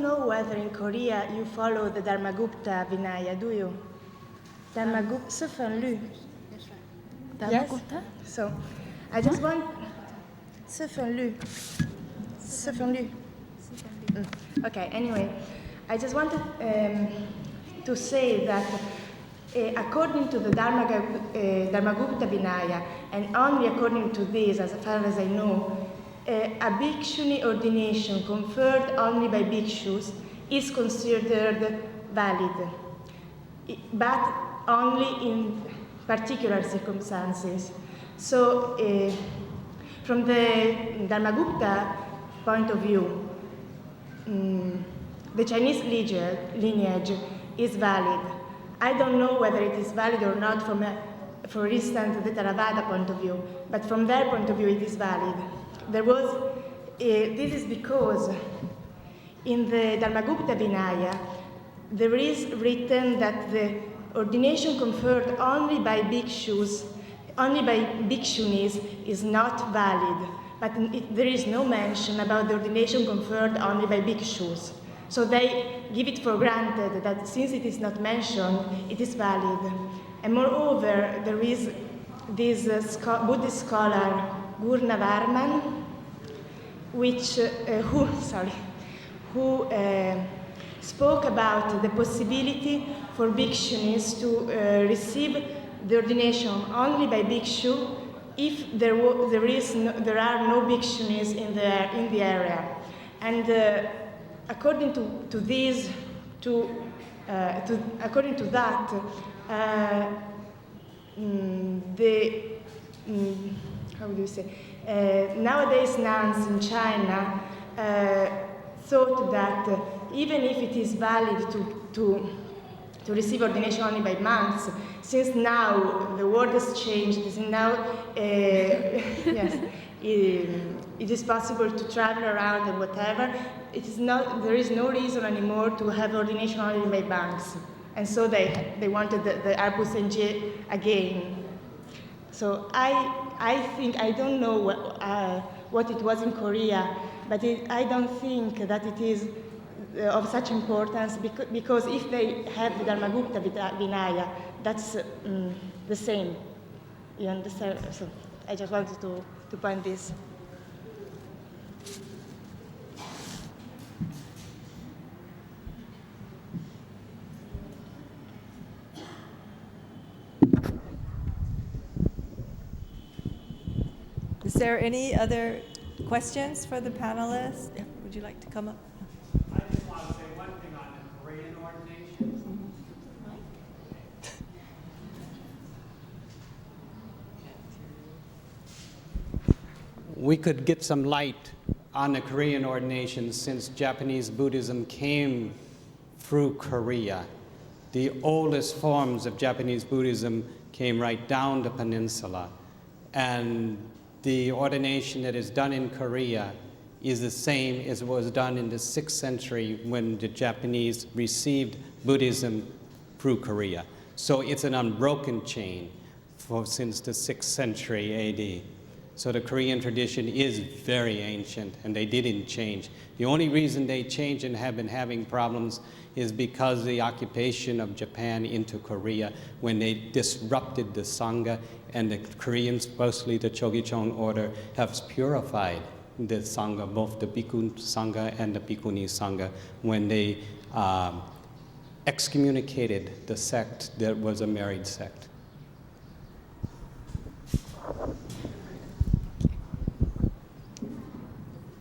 don't know whether in Korea you follow the Dharmagupta Vinaya, do you? Dharmagupta, Sufan Lu. Dharmagupta? Yes? So, I just want... Sufan Lu. Sufan Lu. Okay, anyway, I just wanted to say that according to the Dharmagupta Vinaya, and only according to this, as far as I know, a bhikshuni ordination conferred only by bhikshus is considered valid, but only in particular circumstances. So, from the Dharmagupta point of view, the Chinese lineage is valid. I don't know whether it is valid or not from, for instance, the Theravada point of view, but from their point of view it is valid. There was, this is because in the Dharmagupta Vinaya, there is written that the ordination conferred only by bhikshus, only by bhikshunis, is not valid. But there is no mention about the ordination conferred only by bhikshus. So they give it for granted that since it is not mentioned, it is valid. And moreover, there is this Buddhist scholar, Gurna Varman, who spoke about the possibility for bhikshunis to receive the ordination only by bhikshu if there are no bhikshunis in the area. And according to this, according to that, how do you say? Nowadays, nuns in China thought that even if it is valid to receive ordination only by monks, since now the world has changed, since now yes, it is possible to travel around and whatever, there is no reason anymore to have ordination only by monks. And so they wanted the Arpus NG again. So I think, I don't know what it was in Korea, but I don't think that it is of such importance, because if they have the Dharmagupta Vinaya, that's the same. You understand? So I just wanted to point this. Is there any other questions for the panelists? Yeah, would you like to come up? I just want to say one thing on the Korean ordinations. We could get some light on the Korean ordinations since Japanese Buddhism came through Korea. The oldest forms of Japanese Buddhism came right down the peninsula. And the ordination that is done in Korea is the same as was done in the 6th century when the Japanese received Buddhism through Korea. So it's an unbroken chain since the 6th century AD. So the Korean tradition is very ancient, and they didn't change. The only reason they changed and have been having problems is because of the occupation of Japan into Korea, when they disrupted the Sangha, and the Koreans, mostly the Chogichong order, have purified the Sangha, both the Bhikkhu Sangha and the Bhikkhuni Sangha, when they excommunicated the sect that was a married sect.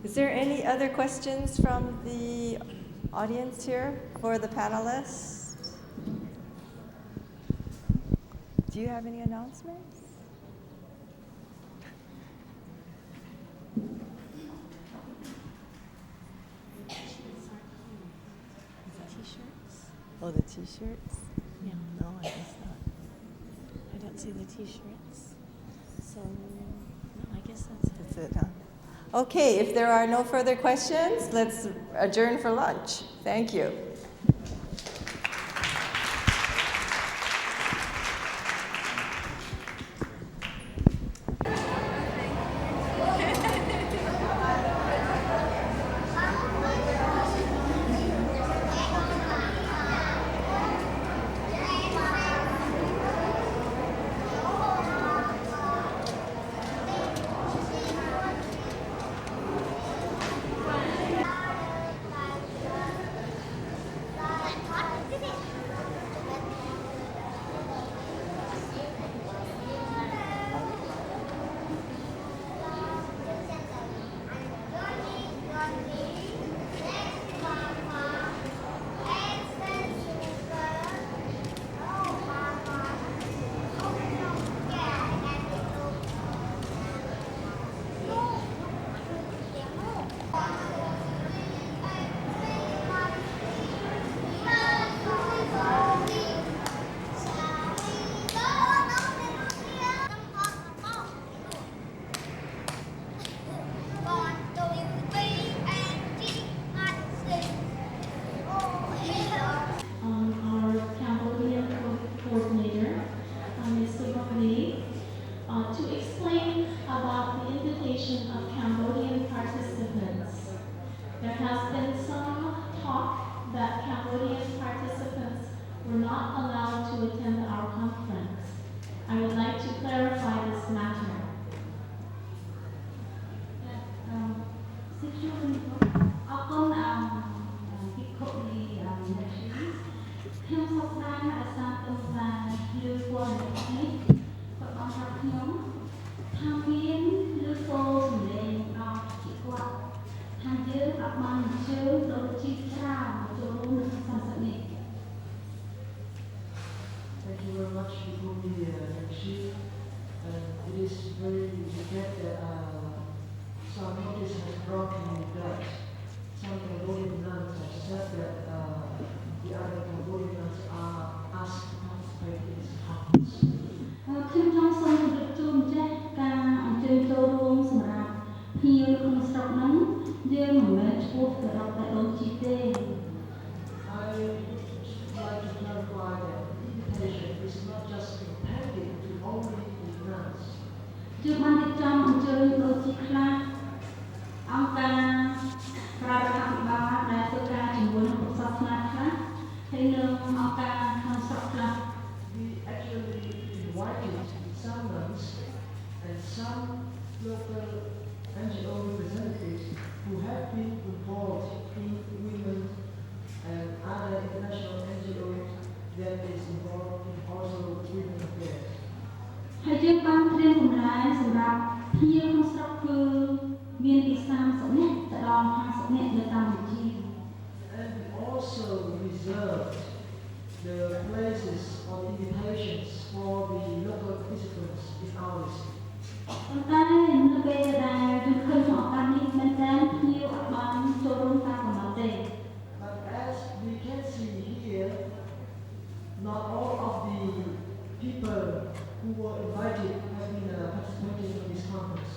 Is there any other questions from the audience here for the panelists? Do you have any announcements? T-shirts? Oh, the T-shirts? Yeah. No, I guess not. I don't see the T-shirts. So, no, I guess that's it. That's it, huh? Okay, if there are no further questions, let's adjourn for lunch. Thank you. allowed to attend our conference. I would like to clarify this matter. Thank you very much for the Chief. It is very regret that some notice has brought me that some Cambodian nuns have said that the other Cambodian nuns are asked to participate in this conference. ខ្ញុំចង់សូមជម្រាបជូនម្ចាស់ការអញ្ជើញចូលរួមសម្រាប់ភ្ញៀវក្នុងស្រុកហ្នឹងយើងមិនមែនឈ្មោះទៅរកតែដូនជីទេ I would like to clarify that the invitation is not just intended to only the nuns. យើងបានរៀបចំអញ្ជើញដូនជីខ្លះអង្គការរដ្ឋាភិបាលដែលធ្វើការជាមួយនឹងពុទ្ធសាសនាខ្លះហើយនឹងអង្គការក្នុងស្រុកខ្លះ We actually invited some nuns and some local NGO representatives who have been involved in women and other international NGOs that is involved in also women affairs. ហើយយើងបានត្រៀមកម្លែងសម្រាប់ភ្ញៀវក្នុងស្រុកគឺមានពី30នាក់ទៅដល់50នាក់នៅកម្ពុជា And we also reserved the places or invitations for the local participants in our list. ប៉ុន្តែនៅពេលដែលយើងឃើញក្នុងឱកាសនេះមែនតើភ្ញៀវអត់បានចូលរួមតាមកំណត់ទេ But as we can see here, not all of the people who were invited have been participating in this conference.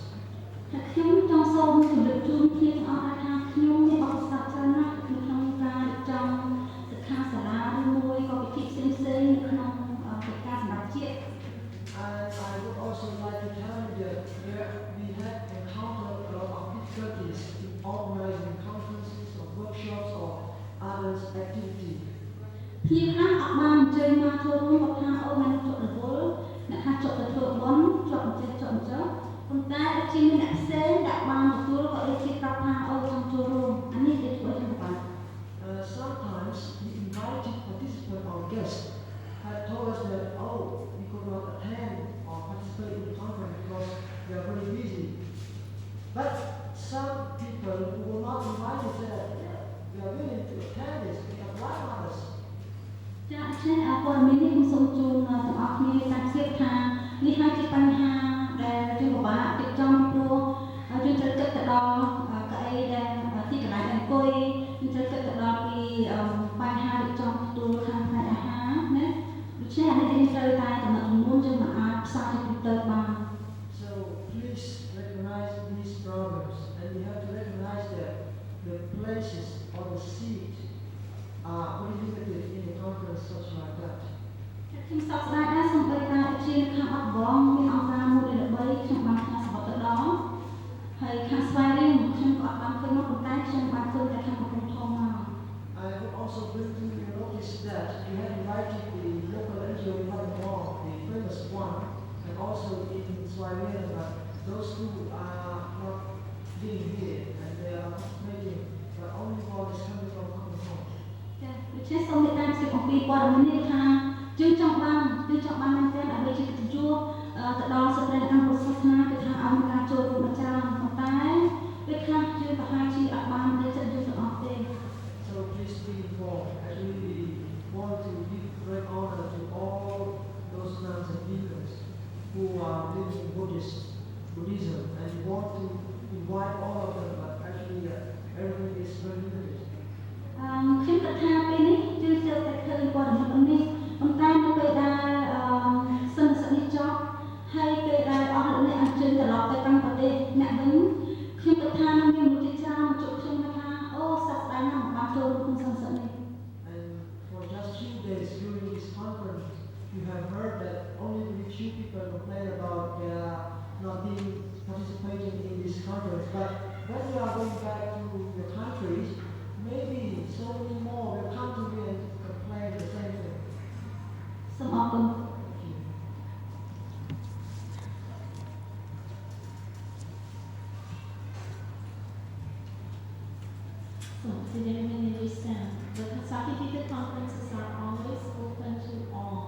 ហើយខ្ញុំចង់សូមជម្រាបជូនភ្ញៀវអស់ថាខ្ញុំមានបទពិសោធន៍ច្រើនណាស់នៅក្នុងការរៀបចំសិក្ខាសាលាឬមួយក៏ពិធីផ្សេងៗនៅក្នុងកិច្ចការសម្រាប់ជាតិ And I would also like to tell you that we have encountered a lot of difficulties in organizing conferences or workshops or other activities. ភ្ញៀវខ្លះអត់បានអញ្ជើញមកចូលរួមគាត់ថាអូមិនចុះរវល់អ្នកថាចុះទៅធ្វើបុណ្យចុះអញ្ចឹងចុះអញ្ចឹងប៉ុន្តែដូចជាមានអ្នកផ្សេងដែលបានទទួលក៏ដូចជាប្រាប់ថាអូចង់ចូលរួមអានេះគេធ្វើយ៉ាងម៉េច Sometimes the invited participant or guest had told us that, oh, we could not attend or participate in the conference because we are very busy. But some people who were not invited said, yeah, we are willing to attend this, we have like others. ចា៎ឆ្នេះព័ត៌មាននេះខ្ញុំសូមជូនទាំងអស់គ្នាតាមស្រាប់ថានេះហើយជាបញ្ហាដែលយើងពិបាករៀបចំពីព្រោះយើងត្រូវគិតទៅដល់កៅអីដែលទីកន្លែងអង្គុយយើងត្រូវគិតទៅដល់ពីបញ្ហារៀបចំទទួលខាងផ្នែកអាហារណាដូច្នេះអានេះយើងត្រូវតែកំណត់ចំនួនយើងមិនអាចផ្សាយទៅទៅបាន So please recognize these problems and we have to recognize that the places or the seat are very limited in the conference such like that. ខ្ញុំសោកស្ដាយដែរសូម្បីតែជាខាងអត់បងមានអង្គការមួយដែលល្បីខ្ញុំបានផ្ញើសម្បត្តិទៅដល់ហើយខាងស្វែងរៀងខ្ញុំក៏អត់បានឃើញមកប៉ុន្តែខ្ញុំបានឃើញតែខាងកំពង់ធំមក I would also bring to your notice that we have invited the local NGO in Part4, the famous one, and also in Swahili, but those who are not being here and they are making, but only for this coming from Hong ចាដូច្នេះសូមមេត្តាជាអំពីព័ត៌មាននេះថាយើងចង់បានមែនទែនដើម្បីជាកិត្តិយសទៅដល់ស្ត្រីអង្គពុទ្ធសាសនាគឺថាអង្គការចូលរួមច្រើនប៉ុន្តែពេលខ្លះយើងប្រហែលជាអត់បានមានចិត្តយើងទាំងអស់ទេ So please be informed. Actually, we want to give great honor to all those nuns and deacons who are living in Buddhism, and we want to invite all of them, but actually everything is very limited. ខ្ញុំគិតថាពេលនេះយើងត្រូវតែឃើញព័ត៌មាននេះប៉ុន្តែនៅពេលដែលសន្និសីទនេះចប់ហើយពេលដែលអស់លោកអ្នកអញ្ជើញត្រឡប់ទៅកាន់ប្រទេសអ្នកវិញខ្ញុំគិតថានឹងមានមនុស្សជាច្រើនជួបខ្ញុំថាអូសប្តាហ៍ណាស់មិនបានចូលរួមក្នុងសន្និសីទនេះ And for just 2 days during this conference, you have heard that only very few people complain about not being participating in this conference. But when you are going back to your countries, maybe so many more will come to me and complain the same thing. คุณ So, did everyone understand? The Sakatita conferences are always open to all.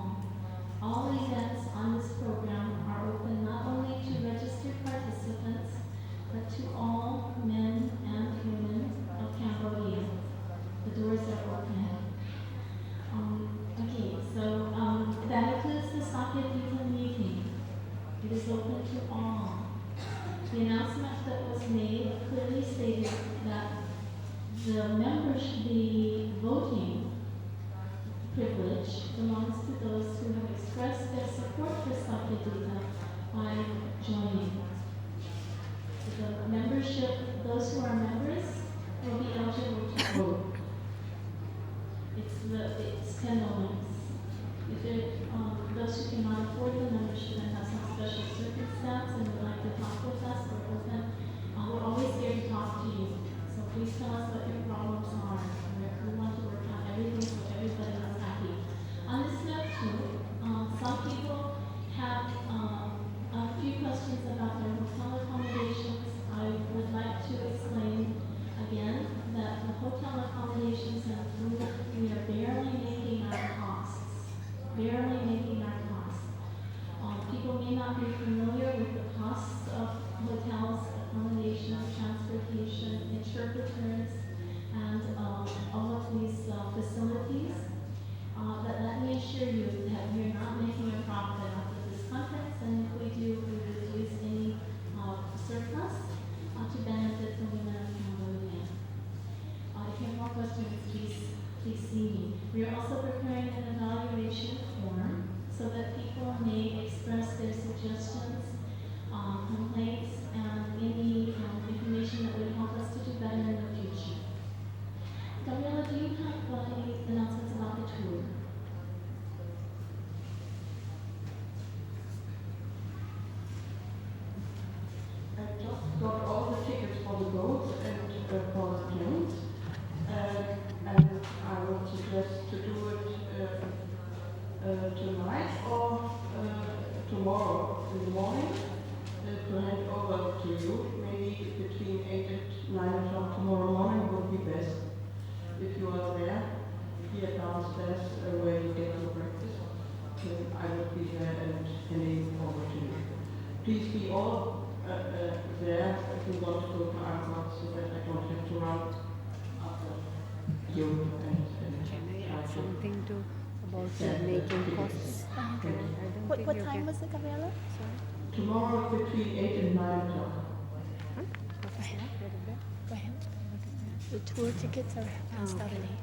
All events on this program are open not only to registered participants, but to all men and women of Cambodia. The doors are open. Okay, so that includes the Sakatita meeting. It is open to all. The announcement that was made clearly stated that the members, the voting privilege belongs to those who have expressed their support for Sakatita by joining. The membership, those who are members will be eligible to vote. It's $10. If those who cannot afford the membership and have some special circumstance and would like to talk with us, we're open. We're always here to talk to you. So please tell us what your problems are. We want to work on everything so everybody is happy. On this note too, some people have a few questions about their hotel accommodations. I would like to explain again that the hotel accommodations and food, we are barely making our costs. Barely making our costs. People may not be familiar with the costs of hotels, accommodation, transportation, interpreters, and all of these facilities. But let me assure you that we are not making a profit off of this conference, and if we do, we will use any surplus to benefit the women of Cambodia. If you have more questions, please see me. We are also preparing an evaluation form so that people may express their suggestions, complaints, and any information that would help us to do better in the future. Gabriela, do you have any announcements about the tour? I just got all the tickets for the boats and for the planes, and I would suggest to do it tonight or tomorrow in the morning to hand over to you. Maybe between 8 and 9 o'clock tomorrow morning would be best. If you are there, here downstairs where you get your breakfast, then I would be there and handing over to you. Please be all there if you want to go to Angkor so that I don't have to run after you and Can I add something to about making costs? What time was it, Gabriela? tomorrow between 8 and 9 o'clock. Go ahead. The tour tickets are passed out already.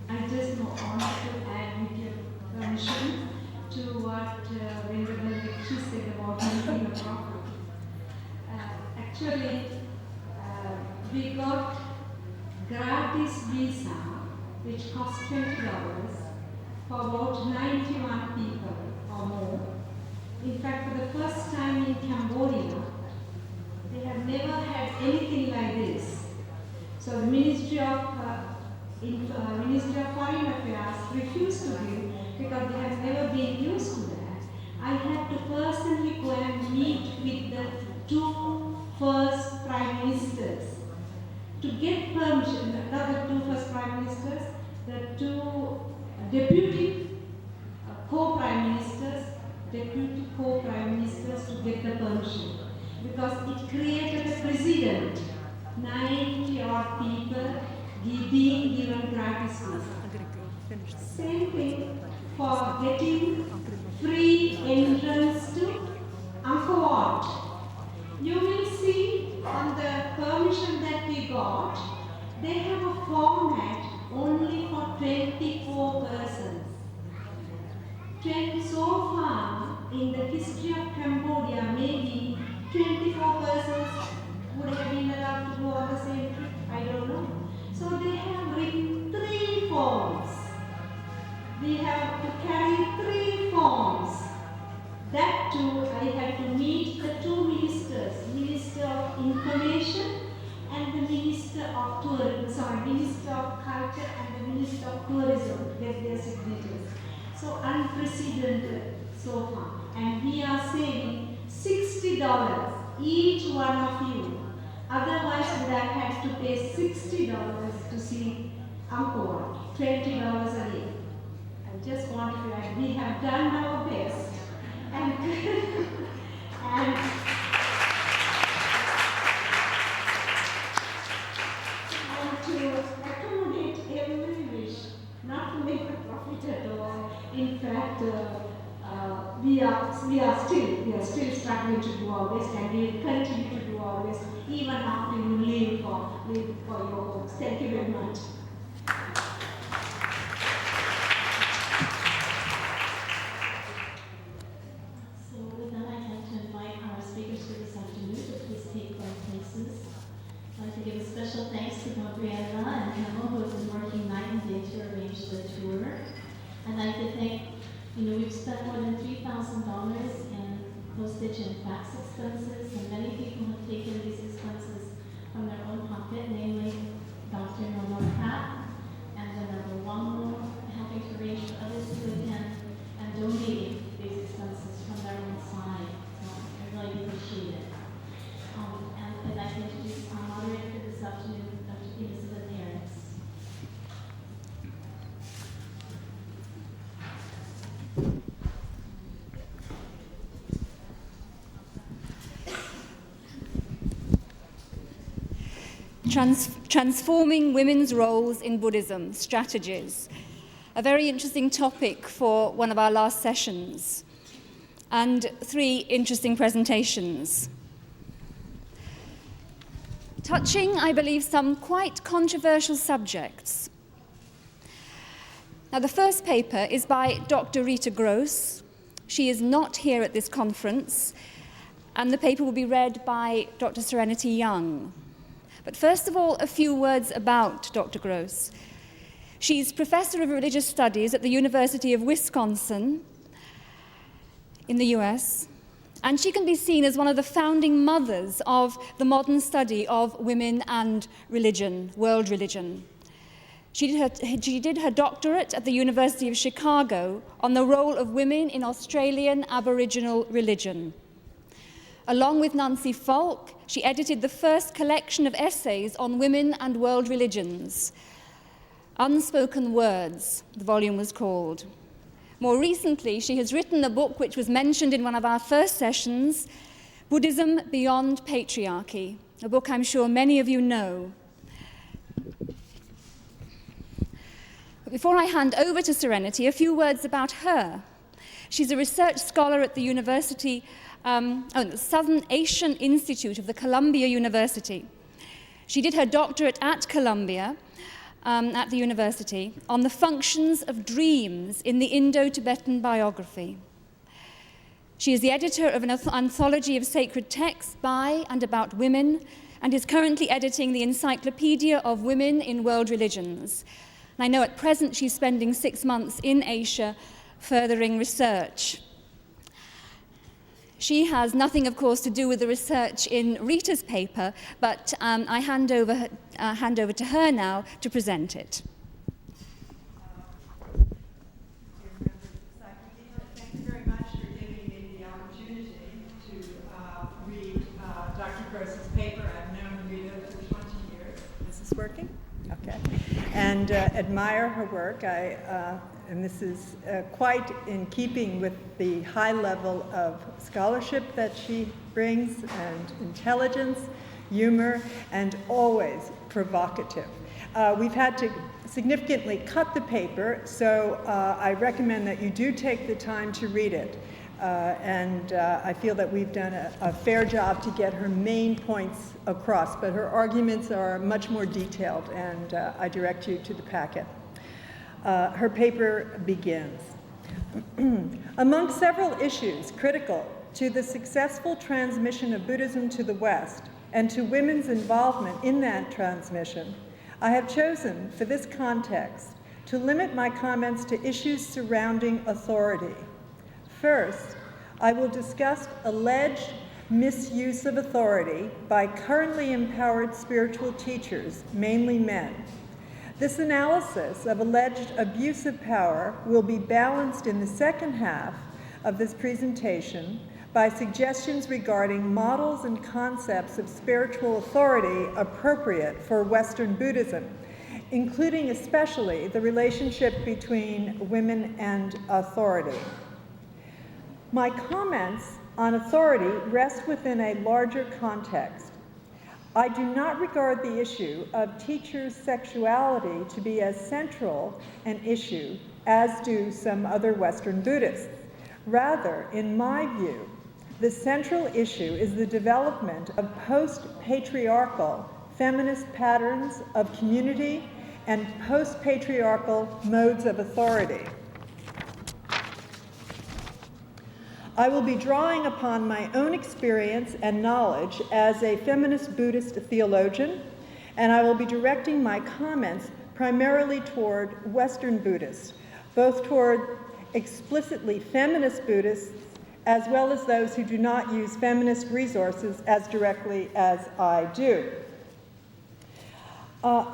I just want to add with your permission to what Venerable Victor said about making a profit. Actually, we got gratis visa, which cost $20 for about 91 people or more. In fact, for the first time in Cambodia, they have never had anything like this. So the Ministry of Foreign Affairs refused to give because they have never been used to that. I had to personally go and meet with the two first prime ministers to get permission, not the two first prime ministers, the two deputy co-prime ministers to get the permission. Because it created a precedent, 90 odd people being given gratis visa. Same thing for getting free entrance to Angkor Wat. You will see on the permission that we got, they have a format only for 24 persons. So far in the history of Cambodia, maybe 24 persons would have been allowed to go on the same trip. I don't know. So they have written 3 forms. We have to carry 3 forms. That too, I had to meet the 2 ministers, Minister of Information, and the Minister of Minister of Culture and the Minister of Tourism get their signatures. So unprecedented so far. And we are saying $60 each one of you. Otherwise, would have had to pay $60 to see Angkor Wat, $20 a day. I just want to feel like we have done our best. And, and to accommodate every wish, not to make a profit at all. In fact, we are still struggling to do our best, and we will continue to do our best even after you leave for your homes. Thank you very much. So with that, I'd like to invite our speakers for this afternoon to please take their places. I'd like to give a special thanks to Gabriella and Emma, who have been working night and day to arrange the tour. I'd like to thank, we've spent more than $3,000 in postage and fax expenses, and many people have taken these expenses from their own pocket, namely Dr. Nono Pratt and Venerable Wangmo, helping to arrange for others to attend and donating these expenses from their own side. So I really appreciate it. And I'd like to introduce our moderator for this afternoon, Dr. Elizabeth Harris. Transforming women's roles in Buddhism, strategies. A very interesting topic for one of our last sessions. And 3 interesting presentations. Touching, I believe, some quite controversial subjects. Now, the first paper is by Dr. Rita Gross. She is not here at this conference, and the paper will be read by Dr. Serenity Young. But first of all, a few words about Dr. Gross. She's Professor of Religious Studies at the University of Wisconsin in the US, and she can be seen as one of the founding mothers of the modern study of women and religion, world religion. She did her doctorate at the University of Chicago on the role of women in Australian Aboriginal religion. Along with Nancy Falk, she edited the first collection of essays on women and world religions. Unspoken Words, the volume was called. More recently, she has written a book which was mentioned in one of our first sessions, Buddhism Beyond Patriarchy, a book I'm sure many of you know. But before I hand over to Serenity, a few words about her. She's a research scholar at the University the Southern Asian Institute of the Columbia University. She did her doctorate at Columbia, at the university, on the functions of dreams in the Indo-Tibetan biography. She is the editor of an anthology of sacred texts by and about women, and is currently editing the Encyclopedia of Women in World Religions. And I know at present she's spending 6 months in Asia furthering research. She has nothing, of course, to do with the research in Rita's paper, but I hand over to her now to present it. Thank you very much for giving me the opportunity to read Dr. Gross's paper. I've known Rita for 20 years. Is this working? Okay. And admire her work. And this is quite in keeping with the high level of scholarship that she brings, and intelligence, humor, and always provocative. We've had to significantly cut the paper, so I recommend that you do take the time to read it. And I feel that we've done a fair job to get her main points across, but her arguments are much more detailed, and I direct you to the packet. Her paper begins. Among several issues critical to the successful transmission of Buddhism to the West and to women's involvement in that transmission, I have chosen for this context to limit my comments to issues surrounding authority. First, I will discuss alleged misuse of authority by currently empowered spiritual teachers, mainly men. This analysis of alleged abuse of power will be balanced in the second half of this presentation by suggestions regarding models and concepts of spiritual authority appropriate for Western Buddhism, including especially the relationship between women and authority. My comments on authority rest within a larger context. I do not regard the issue of teachers' sexuality to be as central an issue as do some other Western Buddhists. Rather, in my view, the central issue is the development of post-patriarchal feminist patterns of community and post-patriarchal modes of authority. I will be drawing upon my own experience and knowledge as a feminist Buddhist theologian, and I will be directing my comments primarily toward Western Buddhists, both toward explicitly feminist Buddhists as well as those who do not use feminist resources as directly as I do.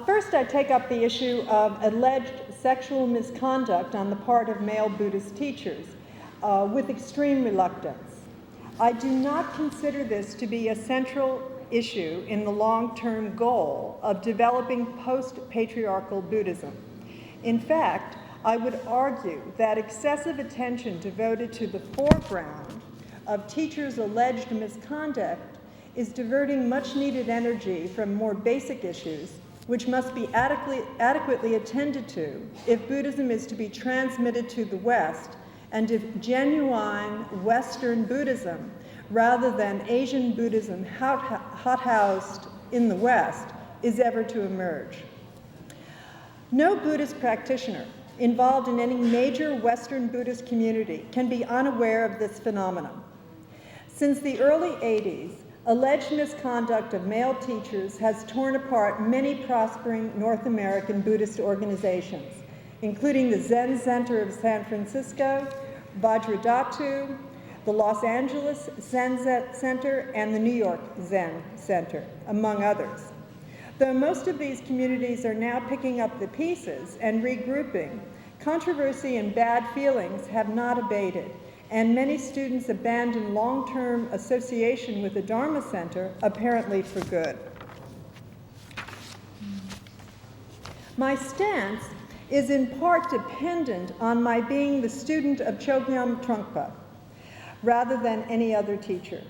First, I take up the issue of alleged sexual misconduct on the part of male Buddhist teachers. With extreme reluctance. I do not consider this to be a central issue in the long-term goal of developing post-patriarchal Buddhism. In fact, I would argue that excessive attention devoted to the foreground of teachers' alleged misconduct is diverting much-needed energy from more basic issues which must be adequately attended to if Buddhism is to be transmitted to the West and if genuine Western Buddhism, rather than Asian Buddhism hothoused in the West, is ever to emerge. No Buddhist practitioner involved in any major Western Buddhist community can be unaware of this phenomenon. Since the early 80s, alleged misconduct of male teachers has torn apart many prospering North American Buddhist organizations, including the Zen Center of San Francisco, Vajradhatu, the Los Angeles Zen Center, and the New York Zen Center, among others. Though most of these communities are now picking up the pieces and regrouping, controversy and bad feelings have not abated, and many students abandon long-term association with the Dharma Center, apparently for good. My stance is in part dependent on my being the student of Chogyam Trungpa, rather than any other teacher.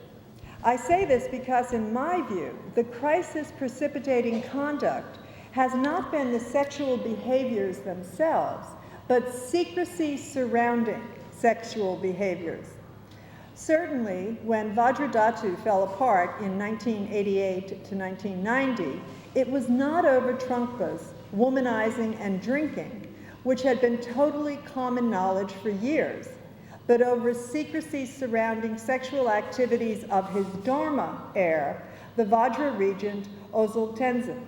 I say this because, in my view, the crisis precipitating conduct has not been the sexual behaviors themselves, but secrecy surrounding sexual behaviors. Certainly, when Vajradhatu fell apart in 1988 to 1990, it was not over Trungpa's womanizing and drinking, which had been totally common knowledge for years, but over secrecy surrounding sexual activities of his Dharma heir, the Vajra regent Ozul Tenzin.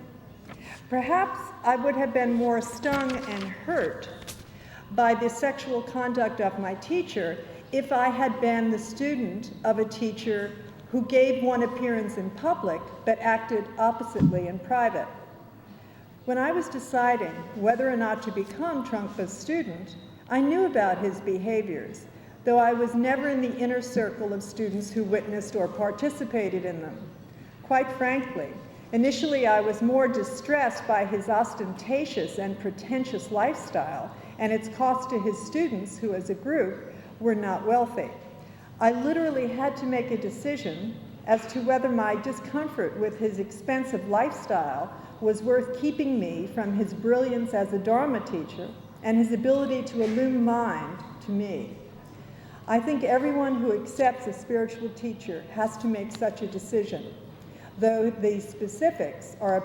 Perhaps I would have been more stung and hurt by the sexual conduct of my teacher if I had been the student of a teacher who gave one appearance in public but acted oppositely in private. When I was deciding whether or not to become Trungpa's student, I knew about his behaviors, though I was never in the inner circle of students who witnessed or participated in them. Quite frankly, initially I was more distressed by his ostentatious and pretentious lifestyle and its cost to his students, who as a group were not wealthy. I literally had to make a decision as to whether my discomfort with his expensive lifestyle was worth keeping me from his brilliance as a Dharma teacher and his ability to illumine mind to me. I think everyone who accepts a spiritual teacher has to make such a decision, though the specifics are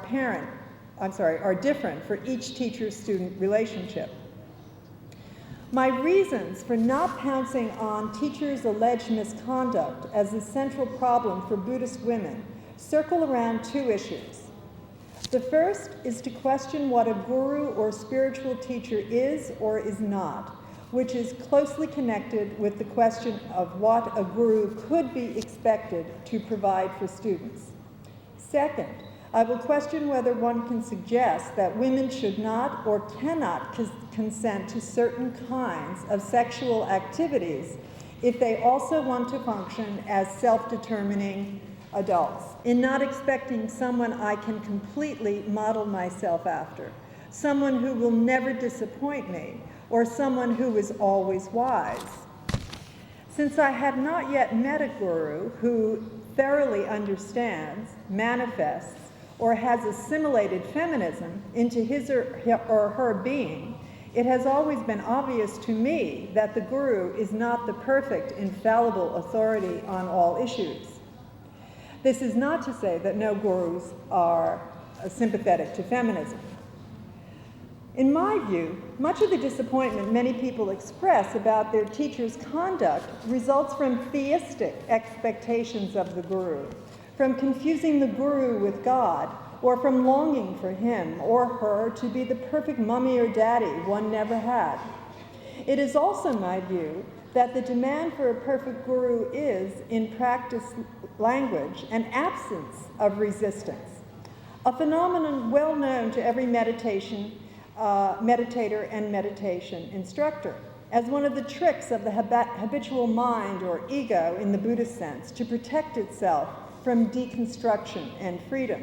different for each teacher-student relationship. My reasons for not pouncing on teachers' alleged misconduct as the central problem for Buddhist women circle around two issues. The first is to question what a guru or spiritual teacher is or is not, which is closely connected with the question of what a guru could be expected to provide for students. Second, I will question whether one can suggest that women should not or cannot consent to certain kinds of sexual activities if they also want to function as self-determining adults, in not expecting someone I can completely model myself after, someone who will never disappoint me, or someone who is always wise. Since I have not yet met a guru who thoroughly understands, manifests, or has assimilated feminism into his or her being, it has always been obvious to me that the guru is not the perfect, infallible authority on all issues. This is not to say that no gurus are sympathetic to feminism. In my view, much of the disappointment many people express about their teachers' conduct results from theistic expectations of the guru, from confusing the guru with God, or from longing for him or her to be the perfect mummy or daddy one never had. It is also my view that the demand for a perfect guru is, in practice language, an absence of resistance, a phenomenon well known to every meditator and meditation instructor, as one of the tricks of the habitual mind or ego in the Buddhist sense to protect itself from deconstruction and freedom.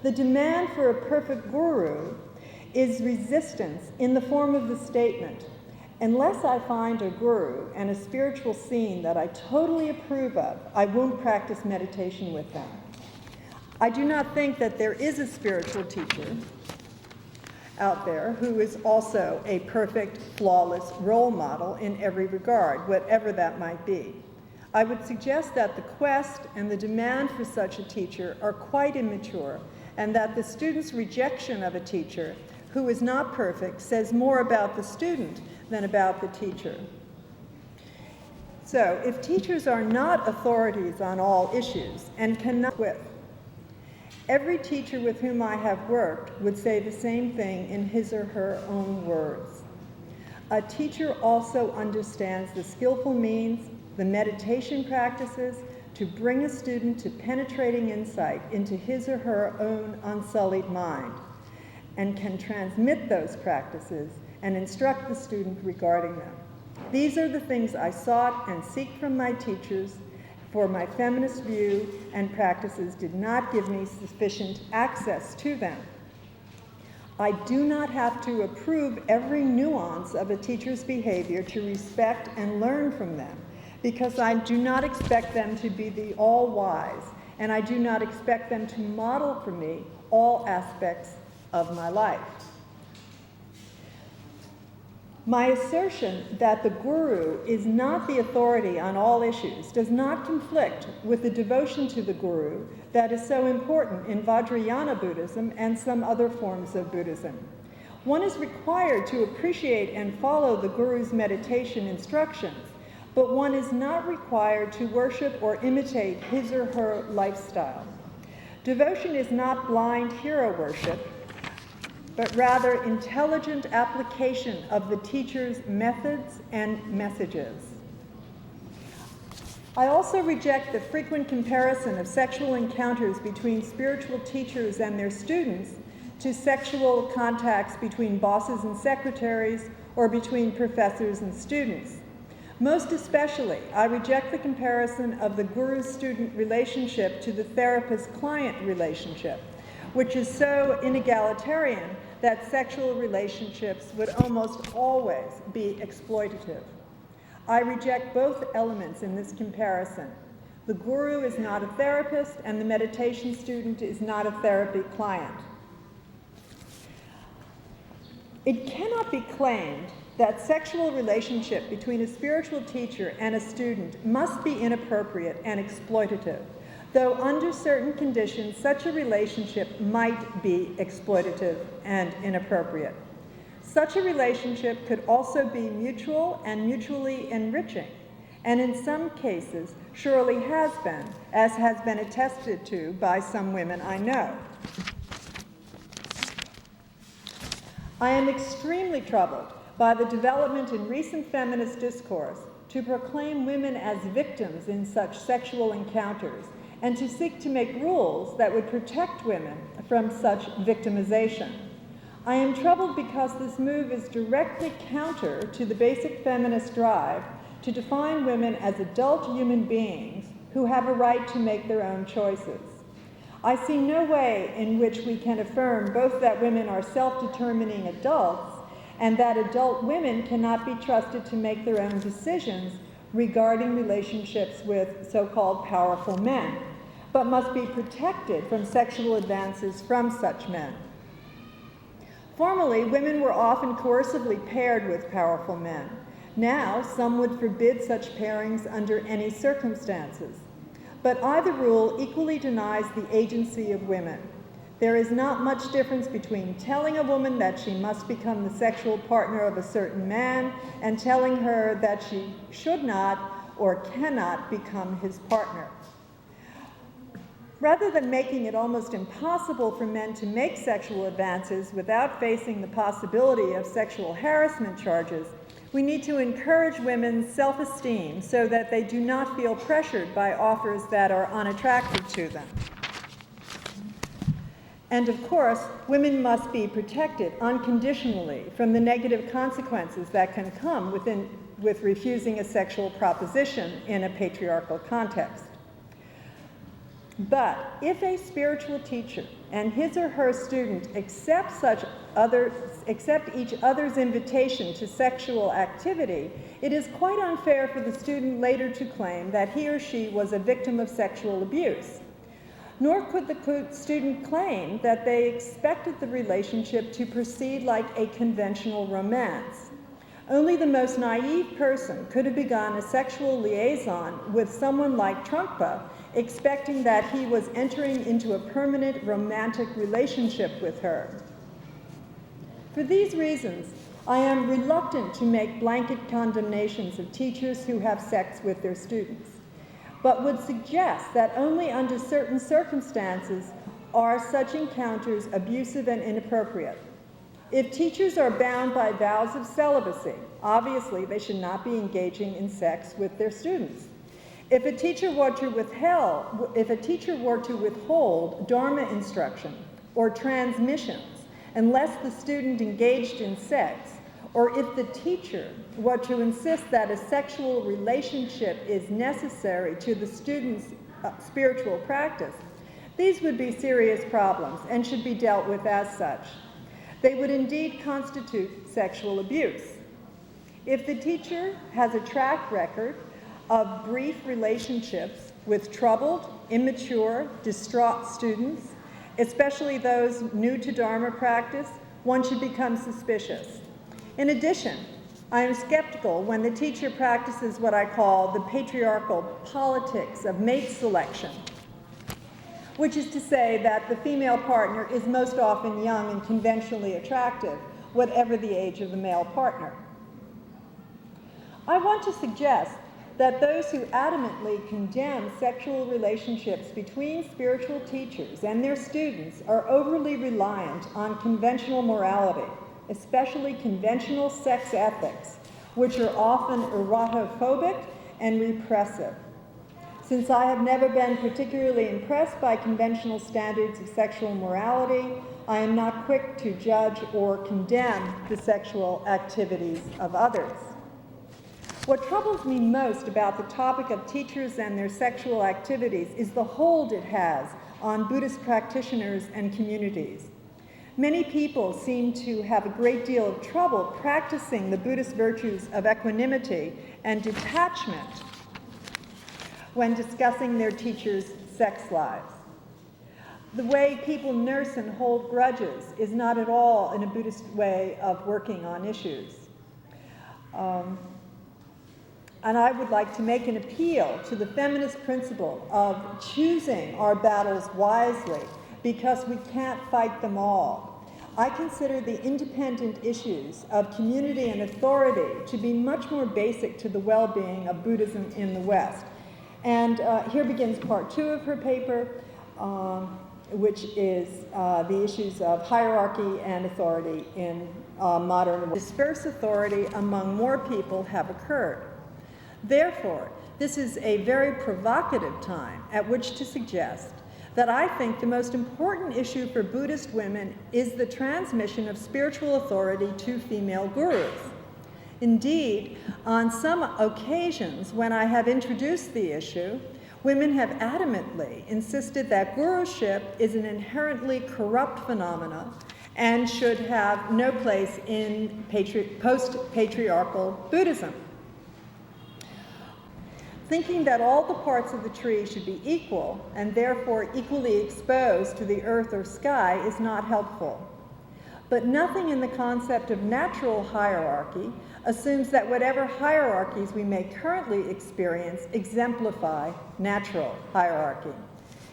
The demand for a perfect guru is resistance in the form of the statement, unless I find a guru and a spiritual scene that I totally approve of, I won't practice meditation with them. I do not think that there is a spiritual teacher out there who is also a perfect, flawless role model in every regard, whatever that might be. I would suggest that the quest and the demand for such a teacher are quite immature, and that the student's rejection of a teacher who is not perfect says more about the student than about the teacher. So, if teachers are not authorities on all issues and cannot with, every teacher with whom I have worked would say the same thing in his or her own words. A teacher also understands the skillful means, the meditation practices, to bring a student to penetrating insight into his or her own unsullied mind, and can transmit those practices and instruct the student regarding them. These are the things I sought and seek from my teachers, for my feminist view and practices did not give me sufficient access to them. I do not have to approve every nuance of a teacher's behavior to respect and learn from them, because I do not expect them to be the all-wise, and I do not expect them to model for me all aspects of my life. My assertion that the guru is not the authority on all issues does not conflict with the devotion to the guru that is so important in Vajrayana Buddhism and some other forms of Buddhism. One is required to appreciate and follow the guru's meditation instructions, but one is not required to worship or imitate his or her lifestyle. Devotion is not blind hero worship, but rather intelligent application of the teacher's methods and messages. I also reject the frequent comparison of sexual encounters between spiritual teachers and their students to sexual contacts between bosses and secretaries or between professors and students. Most especially, I reject the comparison of the guru-student relationship to the therapist-client relationship, which is so inegalitarian that sexual relationships would almost always be exploitative. I reject both elements in this comparison. The guru is not a therapist, and the meditation student is not a therapy client. It cannot be claimed that sexual relationship between a spiritual teacher and a student must be inappropriate and exploitative, though under certain conditions such a relationship might be exploitative and inappropriate. Such a relationship could also be mutual and mutually enriching, and in some cases surely has been, as has been attested to by some women I know. I am extremely troubled by the development in recent feminist discourse to proclaim women as victims in such sexual encounters and to seek to make rules that would protect women from such victimization. I am troubled because this move is directly counter to the basic feminist drive to define women as adult human beings who have a right to make their own choices. I see no way in which we can affirm both that women are self-determining adults and that adult women cannot be trusted to make their own decisions regarding relationships with so-called powerful men, but must be protected from sexual advances from such men. Formerly, women were often coercively paired with powerful men. Now, some would forbid such pairings under any circumstances. But either rule equally denies the agency of women. There is not much difference between telling a woman that she must become the sexual partner of a certain man and telling her that she should not or cannot become his partner. Rather than making it almost impossible for men to make sexual advances without facing the possibility of sexual harassment charges, we need to encourage women's self-esteem so that they do not feel pressured by offers that are unattractive to them. And of course, women must be protected unconditionally from the negative consequences that can come with refusing a sexual proposition in a patriarchal context. But if a spiritual teacher and his or her student accept each other's invitation to sexual activity, it is quite unfair for the student later to claim that he or she was a victim of sexual abuse. Nor could the student claim that they expected the relationship to proceed like a conventional romance. Only the most naive person could have begun a sexual liaison with someone like Trungpa, expecting that he was entering into a permanent romantic relationship with her. For these reasons, I am reluctant to make blanket condemnations of teachers who have sex with their students, but would suggest that only under certain circumstances are such encounters abusive and inappropriate. If teachers are bound by vows of celibacy, obviously they should not be engaging in sex with their students. If a teacher were to withhold Dharma instruction or transmissions unless the student engaged in sex, or if the teacher were to insist that a sexual relationship is necessary to the student's spiritual practice, these would be serious problems and should be dealt with as such. They would indeed constitute sexual abuse. If the teacher has a track record of brief relationships with troubled, immature, distraught students, especially those new to Dharma practice, one should become suspicious. In addition, I am skeptical when the teacher practices what I call the patriarchal politics of mate selection, which is to say that the female partner is most often young and conventionally attractive, whatever the age of the male partner. I want to suggest that those who adamantly condemn sexual relationships between spiritual teachers and their students are overly reliant on conventional morality, especially conventional sex ethics, which are often erotophobic and repressive. Since I have never been particularly impressed by conventional standards of sexual morality, I am not quick to judge or condemn the sexual activities of others. What troubles me most about the topic of teachers and their sexual activities is the hold it has on Buddhist practitioners and communities. Many people seem to have a great deal of trouble practicing the Buddhist virtues of equanimity and detachment when discussing their teachers' sex lives. The way people nurse and hold grudges is not at all in a Buddhist way of working on issues. And I would like to make an appeal to the feminist principle of choosing our battles wisely, because we can't fight them all. I consider the independent issues of community and authority to be much more basic to the well-being of Buddhism in the West. And here begins part 2 of her paper, which is the issues of hierarchy and authority in modern disperse authority among more people have occurred. Therefore, this is a very provocative time at which to suggest that I think the most important issue for Buddhist women is the transmission of spiritual authority to female gurus. Indeed, on some occasions when I have introduced the issue, women have adamantly insisted that guruship is an inherently corrupt phenomenon and should have no place in post-patriarchal Buddhism. Thinking that all the parts of the tree should be equal and therefore equally exposed to the earth or sky is not helpful. But nothing in the concept of natural hierarchy assumes that whatever hierarchies we may currently experience exemplify natural hierarchy.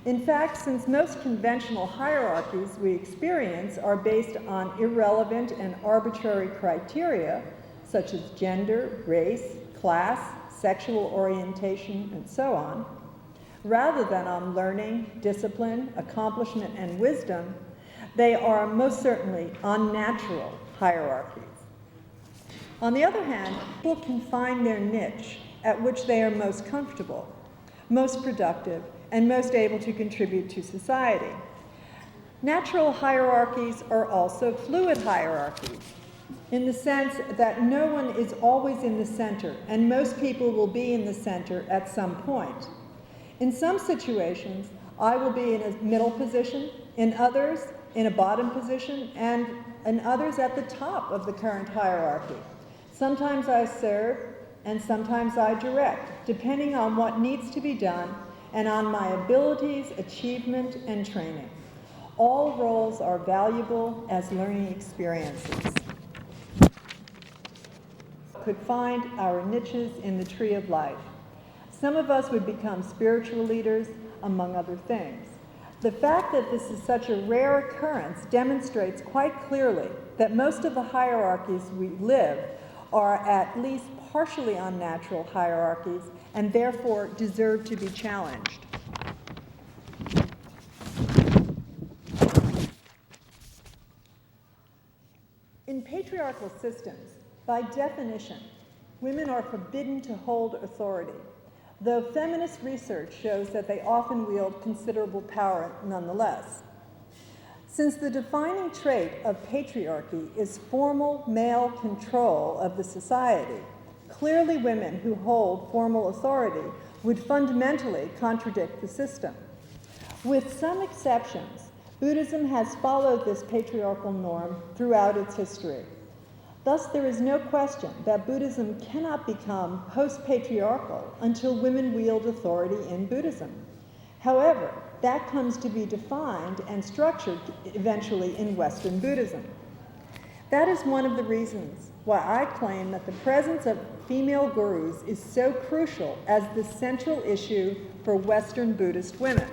In fact, since most conventional hierarchies we experience are based on irrelevant and arbitrary criteria, such as gender, race, class, sexual orientation, and so on, rather than on learning, discipline, accomplishment, and wisdom, they are most certainly unnatural hierarchies. On the other hand, people can find their niche at which they are most comfortable, most productive, and most able to contribute to society. Natural hierarchies are also fluid hierarchies, in the sense that no one is always in the center, and most people will be in the center at some point. In some situations, I will be in a middle position, in others, in a bottom position, and in others at the top of the current hierarchy. Sometimes I serve, and sometimes I direct, depending on what needs to be done and on my abilities, achievement, and training. All roles are valuable as learning experiences. Could find our niches in the tree of life. Some of us would become spiritual leaders, among other things. The fact that this is such a rare occurrence demonstrates quite clearly that most of the hierarchies we live are at least partially unnatural hierarchies and therefore deserve to be challenged. In patriarchal systems, by definition, women are forbidden to hold authority, though feminist research shows that they often wield considerable power nonetheless. Since the defining trait of patriarchy is formal male control of the society, clearly women who hold formal authority would fundamentally contradict the system. With some exceptions, Buddhism has followed this patriarchal norm throughout its history. Thus, there is no question that Buddhism cannot become post-patriarchal until women wield authority in Buddhism. However, that comes to be defined and structured eventually in Western Buddhism. That is one of the reasons why I claim that the presence of female gurus is so crucial as the central issue for Western Buddhist women.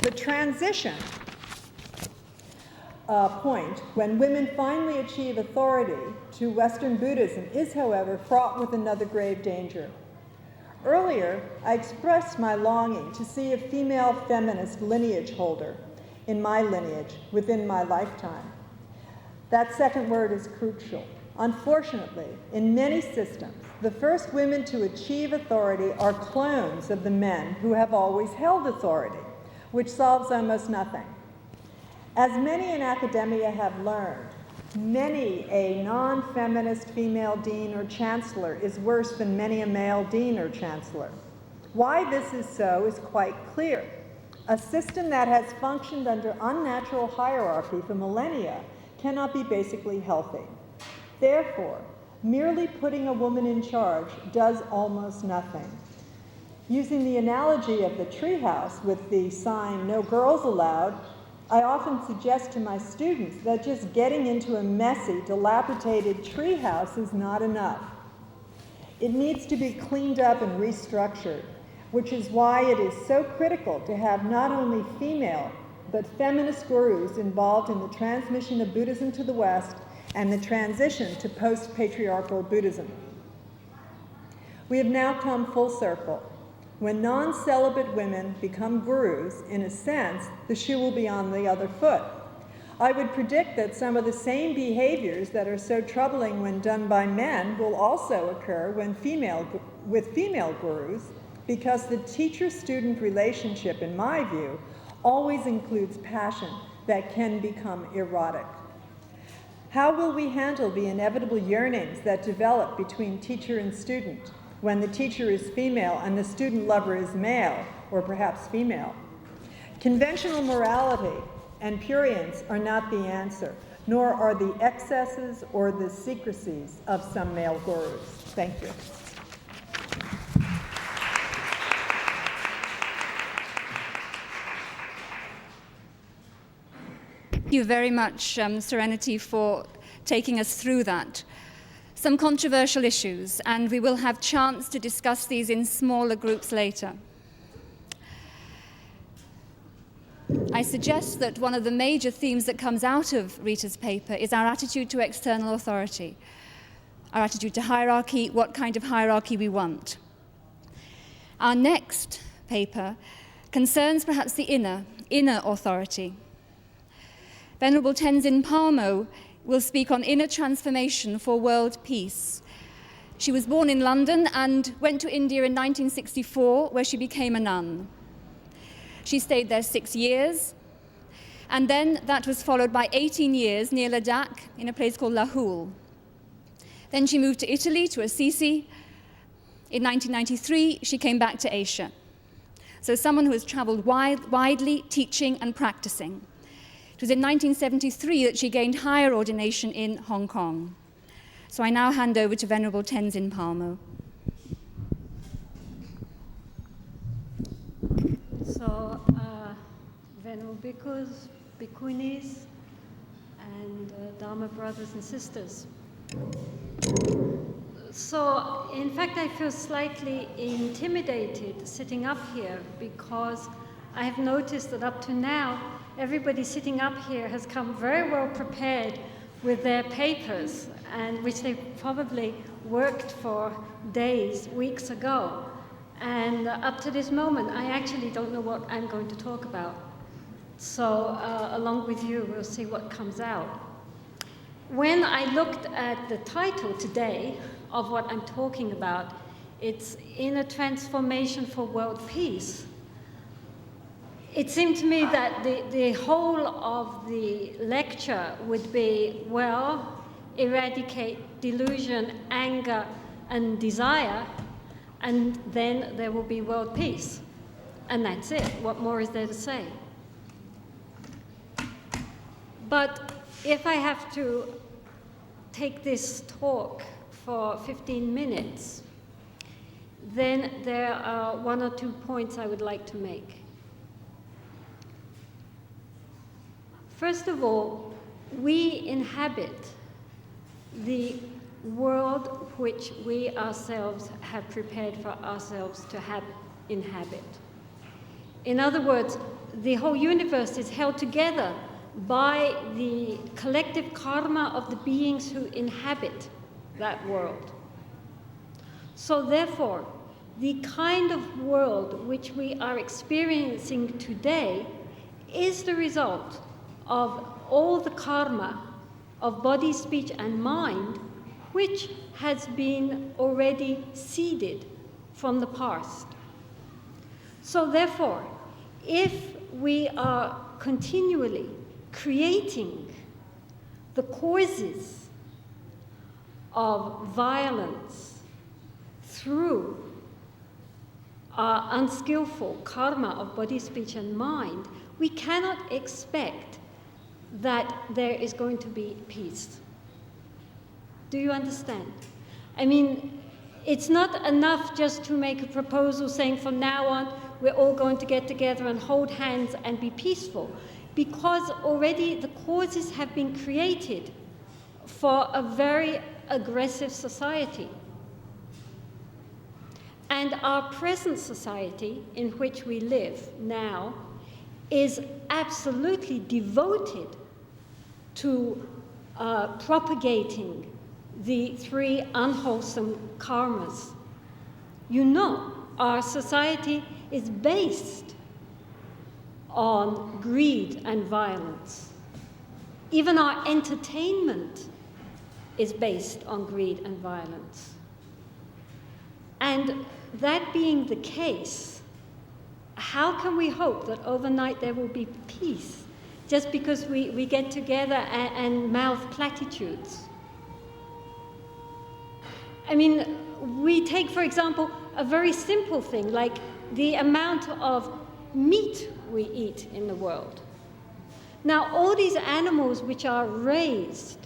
The transition point when women finally achieve authority to Western Buddhism is, however, fraught with another grave danger. Earlier, I expressed my longing to see a female feminist lineage holder in my lineage within my lifetime. That second word is crucial. Unfortunately, in many systems, the first women to achieve authority are clones of the men who have always held authority, which solves almost nothing. As many in academia have learned, many a non-feminist female dean or chancellor is worse than many a male dean or chancellor. Why this is so is quite clear. A system that has functioned under unnatural hierarchy for millennia cannot be basically healthy. Therefore, merely putting a woman in charge does almost nothing. Using the analogy of the treehouse with the sign, "No girls allowed," I often suggest to my students that just getting into a messy, dilapidated treehouse is not enough. It needs to be cleaned up and restructured, which is why it is so critical to have not only female, but feminist gurus involved in the transmission of Buddhism to the West and the transition to post-patriarchal Buddhism. We have now come full circle. When non-celibate women become gurus, in a sense, the shoe will be on the other foot. I would predict that some of the same behaviors that are so troubling when done by men will also occur with female gurus, because the teacher-student relationship, in my view, always includes passion that can become erotic. How will we handle the inevitable yearnings that develop between teacher and student when the teacher is female and the student lover is male, or perhaps female? Conventional morality and prurience are not the answer, nor are the excesses or the secrecies of some male gurus. Thank you. Thank you very much, Serenity, for taking us through that. Some controversial issues, and we will have chance to discuss these in smaller groups later. I suggest that one of the major themes that comes out of Rita's paper is our attitude to external authority, our attitude to hierarchy, what kind of hierarchy we want. Our next paper concerns perhaps the inner authority. Venerable Tenzin Palmo will speak on inner transformation for world peace. She was born in London and went to India in 1964, where she became a nun. She stayed there 6 years, and then that was followed by 18 years near Ladakh in a place called Lahul. Then she moved to Italy, to Assisi. In 1993, she came back to Asia. So someone who has traveled widely, teaching and practicing. It was in 1973 that she gained higher ordination in Hong Kong. So I now hand over to Venerable Tenzin Palmo. So, Venerable Bhikkhus, Bhikkhunis, and Dharma brothers and sisters. So, in fact, I feel slightly intimidated sitting up here, because I have noticed that up to now, everybody sitting up here has come very well prepared with their papers, and which they probably worked for days, weeks ago. And up to this moment, I actually don't know what I'm going to talk about. So along with you, we'll see what comes out. When I looked at the title today of what I'm talking about, it's Inner Transformation for World Peace. It seemed to me that the whole of the lecture would be, well, eradicate delusion, anger, and desire, and then there will be world peace. And that's it. What more is there to say? But if I have to take this talk for 15 minutes, then there are 1 or 2 points I would like to make. First of all, we inhabit the world which we ourselves have prepared for ourselves to inhabit. In other words, the whole universe is held together by the collective karma of the beings who inhabit that world. So therefore, the kind of world which we are experiencing today is the result of all the karma of body, speech, and mind, which has been already seeded from the past. So therefore, if we are continually creating the causes of violence through our unskillful karma of body, speech, and mind, we cannot expect that there is going to be peace. Do you understand? I mean, it's not enough just to make a proposal saying from now on we're all going to get together and hold hands and be peaceful, because already the causes have been created for a very aggressive society. And our present society in which we live now is absolutely devoted to propagating the 3 unwholesome karmas. You know, our society is based on greed and violence. Even our entertainment is based on greed and violence. And that being the case, how can we hope that overnight there will be peace just because we get together and mouth platitudes? I mean, we take, for example, a very simple thing like the amount of meat we eat in the world. Now, all these animals which are raised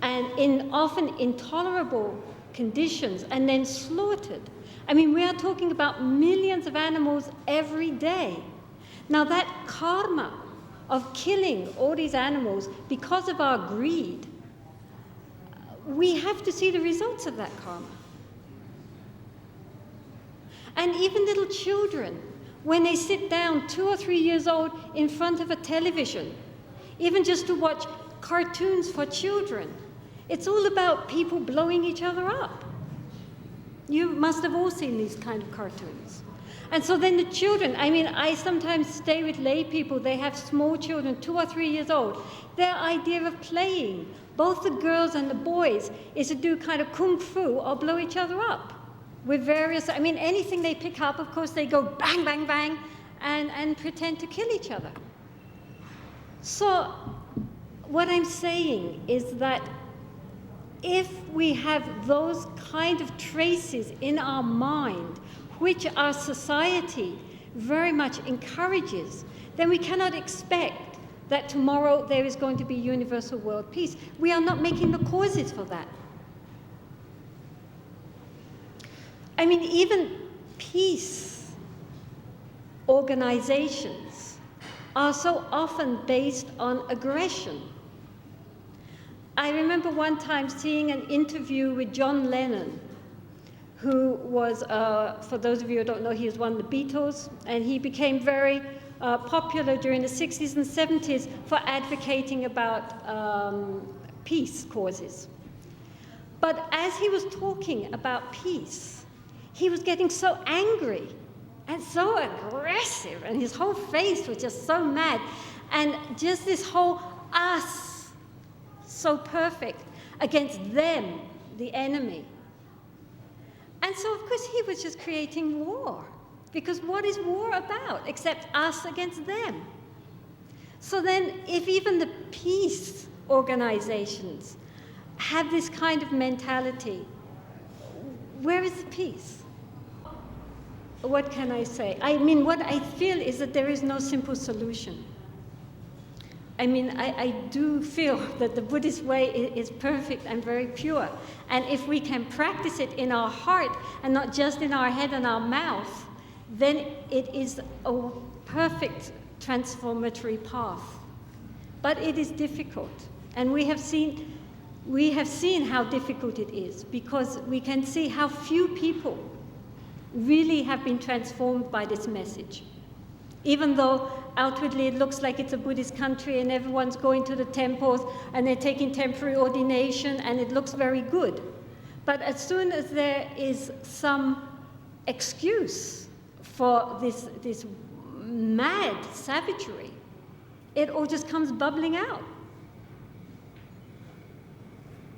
and in often intolerable conditions and then slaughtered. I mean, we are talking about millions of animals every day. Now, that karma of killing all these animals because of our greed, we have to see the results of that karma. And even little children, when they sit down 2 or 3 years old in front of a television, even just to watch cartoons for children, it's all about people blowing each other up. You must have all seen these kind of cartoons. And so then the children, I mean, I sometimes stay with lay people, they have small children, 2 or 3 years old. Their idea of playing, both the girls and the boys, is to do kind of kung fu or blow each other up with various, I mean, anything they pick up, of course, they go bang, bang, bang, and pretend to kill each other. So what I'm saying is that if we have those kind of traces in our mind, which our society very much encourages, then we cannot expect that tomorrow there is going to be universal world peace. We are not making the causes for that. I mean, even peace organizations are so often based on aggression. I remember one time seeing an interview with John Lennon, who was, for those of you who don't know, he was one of the Beatles, and he became very popular during the 60s and 70s for advocating about peace causes. But as he was talking about peace, he was getting so angry and so aggressive, and his whole face was just so mad, and just this whole us, so perfect, against them, the enemy. And so, of course, he was just creating war, because what is war about except us against them? So then, if even the peace organizations have this kind of mentality, where is the peace? What can I say? I mean, what I feel is that there is no simple solution. I mean, I do feel that the Buddhist way is perfect and very pure. And if we can practice it in our heart and not just in our head and our mouth, then it is a perfect transformatory path. But it is difficult. And we have seen how difficult it is, because we can see how few people really have been transformed by this message. Even though outwardly it looks like it's a Buddhist country and everyone's going to the temples and they're taking temporary ordination and it looks very good. But as soon as there is some excuse for this mad savagery, it all just comes bubbling out.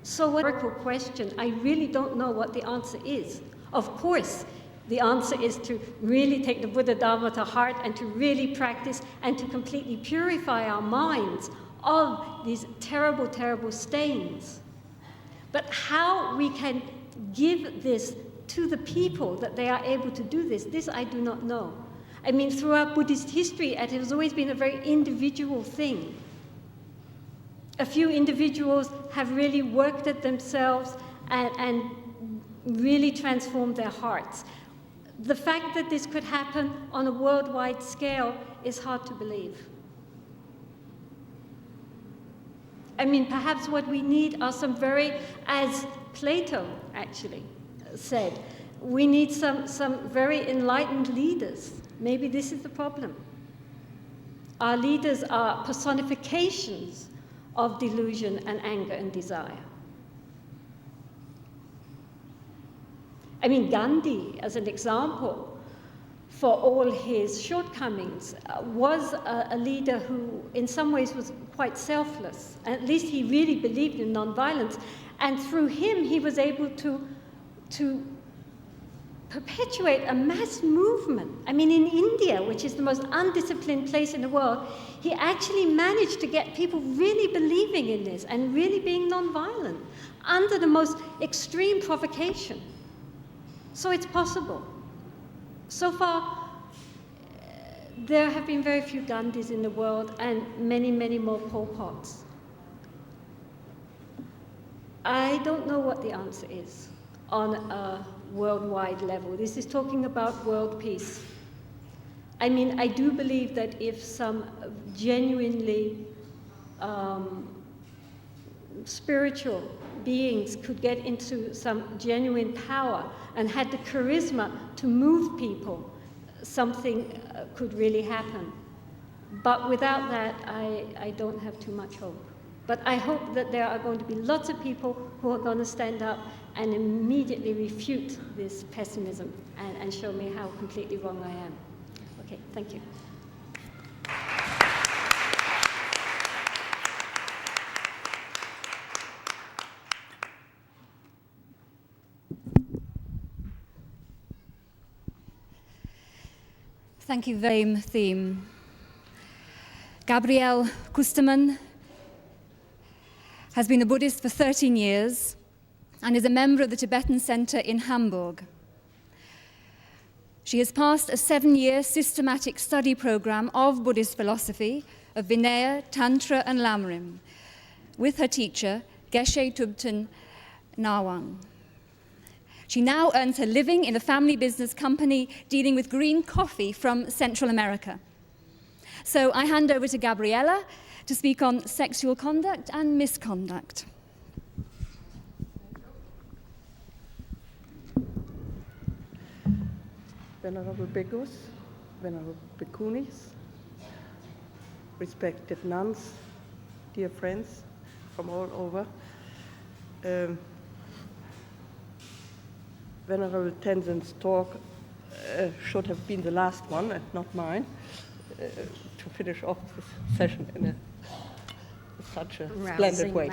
So what a question, I really don't know what the answer is. Of course, the answer is to really take the Buddha Dharma to heart and to really practice and to completely purify our minds of these terrible, terrible stains. But how we can give this to the people that they are able to do this I do not know. I mean, throughout Buddhist history, it has always been a very individual thing. A few individuals have really worked at themselves and really transformed their hearts. The fact that this could happen on a worldwide scale is hard to believe. I mean, perhaps what we need are some very, as Plato actually said, we need some very enlightened leaders. Maybe this is the problem. Our leaders are personifications of delusion and anger and desire. I mean, Gandhi, as an example, for all his shortcomings, was a leader who in some ways was quite selfless. At least he really believed in nonviolence. And through him, he was able to perpetuate a mass movement. I mean, in India, which is the most undisciplined place in the world, he actually managed to get people really believing in this and really being nonviolent under the most extreme provocation. So it's possible. So far, there have been very few Gandhis in the world and many, many more Pol Pots. I don't know what the answer is on a worldwide level. This is talking about world peace. I mean, I do believe that if some genuinely spiritual beings could get into some genuine power and had the charisma to move people, something could really happen. But without that, I don't have too much hope. But I hope that there are going to be lots of people who are going to stand up and immediately refute this pessimism and show me how completely wrong I am. Okay, thank you. Thank you very much. Theme. Gabrielle Kusterman has been a Buddhist for 13 years and is a member of the Tibetan Center in Hamburg. She has passed a 7-year systematic study program of Buddhist philosophy, of Vinaya, Tantra, and Lamrim, with her teacher, Geshe Tubten Nawang. She now earns her living in a family business company dealing with green coffee from Central America. So I hand over to Gabriella to speak on sexual conduct and misconduct. Venerable Bhikkhus, Venerable Bhikkhunis, respected nuns, dear friends from all over. Venerable Tenzin's talk should have been the last one and not mine, to finish off this session in such a splendid way.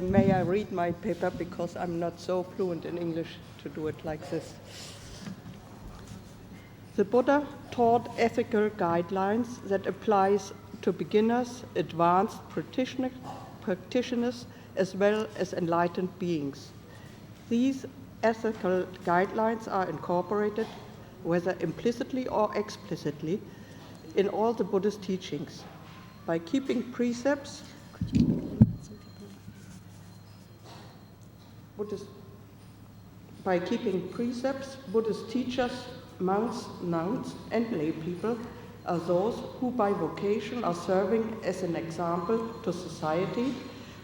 May I read my paper, because I'm not so fluent in English to do it like this. The Buddha taught ethical guidelines that applies to beginners, advanced practitioners, as well as enlightened beings. These ethical guidelines are incorporated, whether implicitly or explicitly, in all the Buddhist teachings. By keeping precepts, Buddhist teachers, monks, nuns, and lay people are those who by vocation are serving as an example to society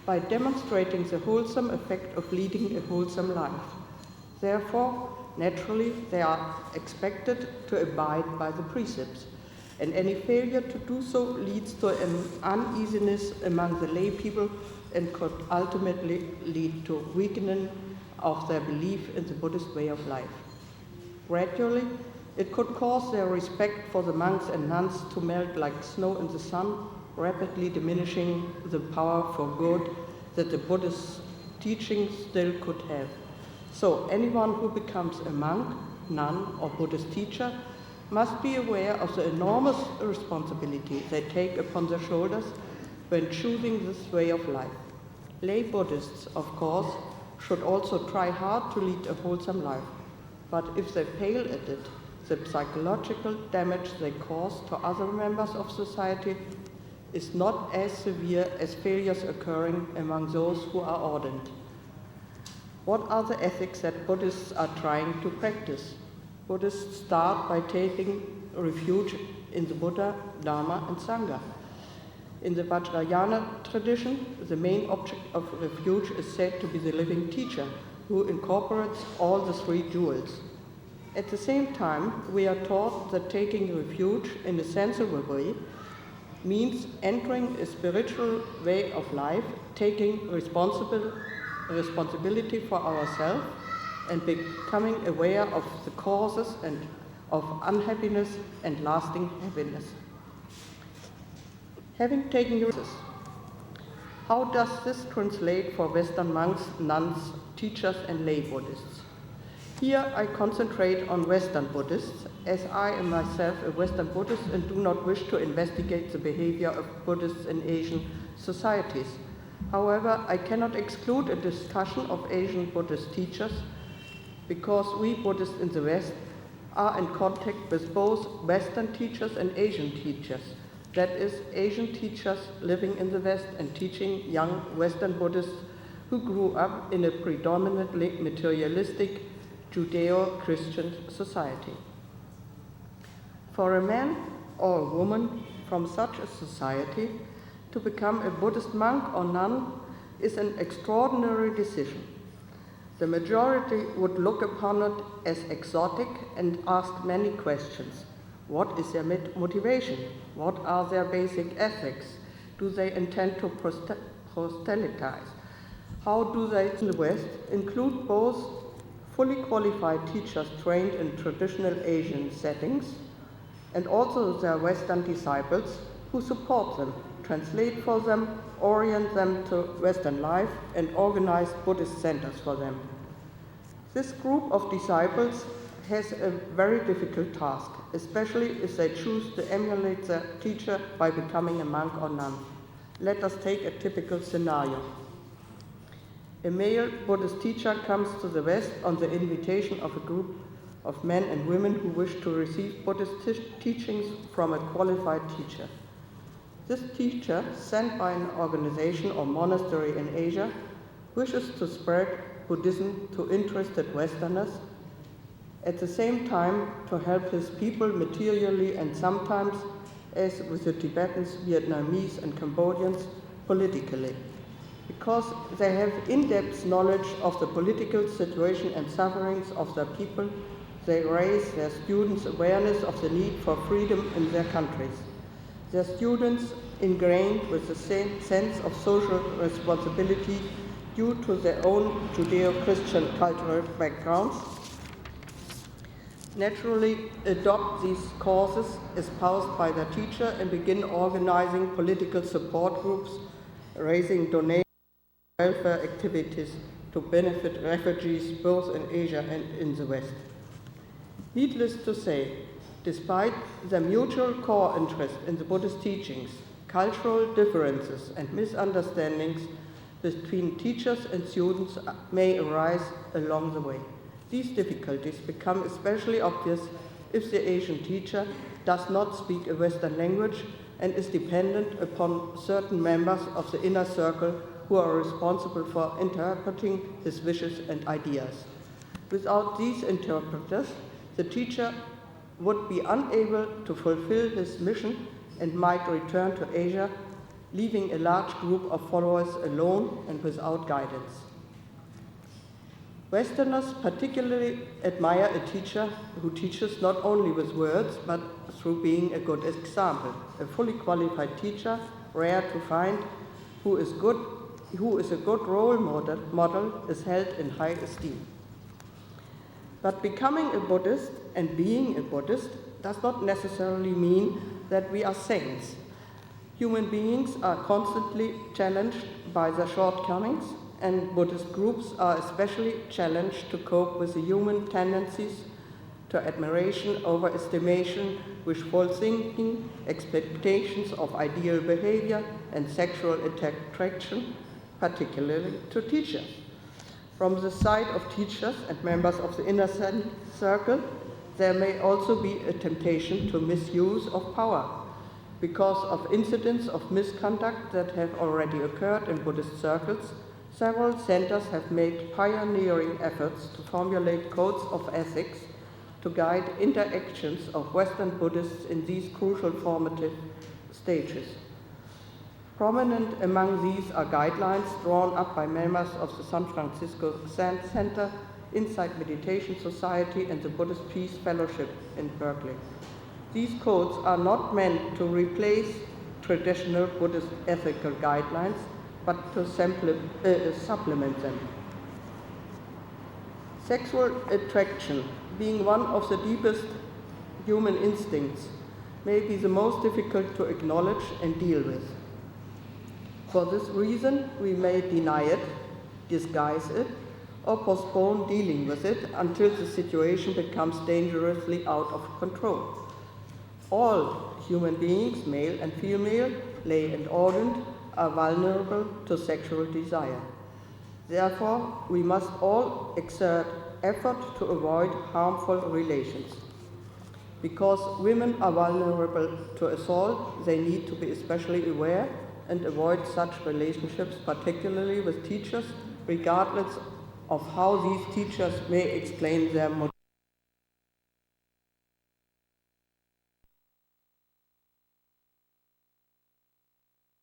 by demonstrating the wholesome effect of leading a wholesome life. Therefore, naturally, they are expected to abide by the precepts, and any failure to do so leads to an uneasiness among the lay people and could ultimately lead to weakening of their belief in the Buddhist way of life. Gradually, it could cause their respect for the monks and nuns to melt like snow in the sun, rapidly diminishing the power for good that the Buddhist teachings still could have. So anyone who becomes a monk, nun, or Buddhist teacher must be aware of the enormous responsibility they take upon their shoulders when choosing this way of life. Lay Buddhists, of course, should also try hard to lead a wholesome life. But if they fail at it, the psychological damage they cause to other members of society is not as severe as failures occurring among those who are ordained. What are the ethics that Buddhists are trying to practice? Buddhists start by taking refuge in the Buddha, Dharma, and Sangha. In the Vajrayana tradition, the main object of refuge is said to be the living teacher, who incorporates all the three jewels. At the same time, we are taught that taking refuge in a sensible way means entering a spiritual way of life, taking responsibility for ourselves, and becoming aware of the causes and of unhappiness and lasting happiness. Having taken your courses, how does this translate for Western monks, nuns, teachers, and lay Buddhists? Here I concentrate on Western Buddhists, as I am myself a Western Buddhist and do not wish to investigate the behavior of Buddhists in Asian societies. However, I cannot exclude a discussion of Asian Buddhist teachers because we Buddhists in the West are in contact with both Western teachers and Asian teachers. That is, Asian teachers living in the West and teaching young Western Buddhists who grew up in a predominantly materialistic Judeo-Christian society. For a man or a woman from such a society to become a Buddhist monk or nun is an extraordinary decision. The majority would look upon it as exotic and ask many questions. What is their motivation? What are their basic ethics? Do they intend to proselytize? How do they in the West include both fully qualified teachers trained in traditional Asian settings and also their Western disciples who support them, translate for them, orient them to Western life, and organize Buddhist centers for them? This group of disciples has a very difficult task, especially if they choose to emulate their teacher by becoming a monk or nun. Let us take a typical scenario. A male Buddhist teacher comes to the West on the invitation of a group of men and women who wish to receive Buddhist teachings from a qualified teacher. This teacher, sent by an organization or monastery in Asia, wishes to spread Buddhism to interested Westerners, at the same time to help his people materially and sometimes, as with the Tibetans, Vietnamese, and Cambodians, politically. Because they have in-depth knowledge of the political situation and sufferings of their people, they raise their students' awareness of the need for freedom in their countries. Their students, ingrained with the same sense of social responsibility due to their own Judeo-Christian cultural backgrounds, naturally adopt these causes espoused by their teacher and begin organizing political support groups, raising donations, welfare activities to benefit refugees both in Asia and in the West. Needless to say, despite the mutual core interest in the Buddhist teachings, cultural differences and misunderstandings between teachers and students may arise along the way. These difficulties become especially obvious if the Asian teacher does not speak a Western language and is dependent upon certain members of the inner circle who are responsible for interpreting his wishes and ideas. Without these interpreters, the teacher would be unable to fulfill his mission and might return to Asia, leaving a large group of followers alone and without guidance. Westerners particularly admire a teacher who teaches not only with words, but through being a good example. A fully qualified teacher, rare to find, who is a good role model is held in high esteem. But becoming a Buddhist and being a Buddhist does not necessarily mean that we are saints. Human beings are constantly challenged by their shortcomings, and Buddhist groups are especially challenged to cope with the human tendencies to admiration, overestimation, wishful thinking, expectations of ideal behavior, and sexual attraction, particularly to teachers. From the side of teachers and members of the inner circle, there may also be a temptation to misuse of power. Because of incidents of misconduct that have already occurred in Buddhist circles, several centers have made pioneering efforts to formulate codes of ethics to guide interactions of Western Buddhists in these crucial formative stages. Prominent among these are guidelines drawn up by members of the San Francisco Center, Insight Meditation Society, and the Buddhist Peace Fellowship in Berkeley. These codes are not meant to replace traditional Buddhist ethical guidelines, but to supplement them. Sexual attraction, being one of the deepest human instincts, may be the most difficult to acknowledge and deal with. For this reason, we may deny it, disguise it, or postpone dealing with it until the situation becomes dangerously out of control. All human beings, male and female, lay and ordained, are vulnerable to sexual desire. Therefore, we must all exert effort to avoid harmful relations. Because women are vulnerable to assault, they need to be especially aware and avoid such relationships, particularly with teachers, regardless of how these teachers may explain their motives.